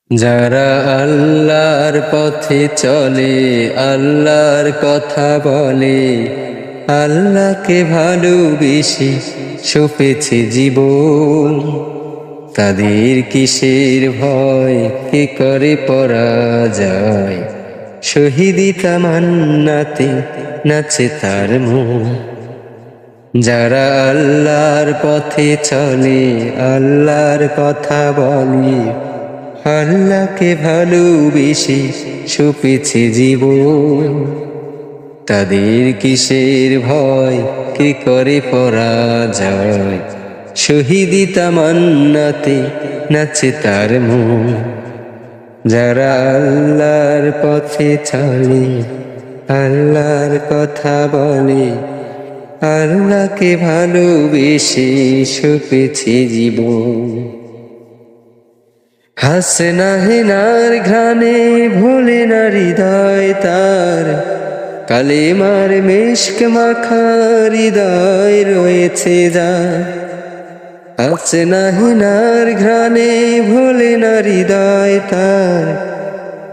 যারা আল্লাহর পথে চলে, আল্লাহর কথা বলে, আল্লাহকে ভালোবেসে সপেছে জীবন, তাদের কিসের ভয়, কে করে পরাজয়? শহীদি তামান্নাতে নাচে তার মন। যারা আল্লাহর পথে চলে, আল্লাহর কথা বলে, আল্লাহকে ভালোবেসে সপেছে জীবন, তাদের কিসের ভয়, কে করে পরাজয়? শহীদি তামান্নাতে নাচে তার মন। যারা আল্লাহর পথে চলে, আল্লাহর কথা বলে, আল্লাহকে ভালোবেসে সপেছে জীবন। হাসনা হেনার ঘ্রাণে ভোলে না হৃদয় তার, কালেমার মিশক মাখা হৃদয় রয়েছে যার। হাসনা হেনার ঘ্রাণে ভোলে না হৃদয় তার,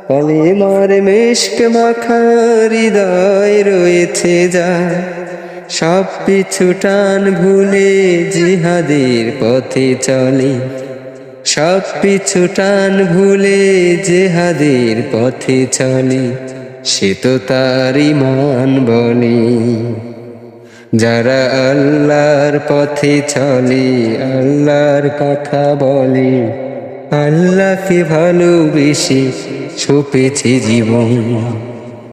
কালেমার মিশক মাখা হৃদয় রয়েছে যার। সব পিছু টান ভুলে জিহাদের পথে চলে, সব পিছু টান ভুলে জিহাদের পথে চলে, সে তো তার ঈমান বলে। যারা আল্লাহর পথে চলে, আল্লাহর কথা বলে, আল্লাহকে ভালোবেসে সপেছে জীবন।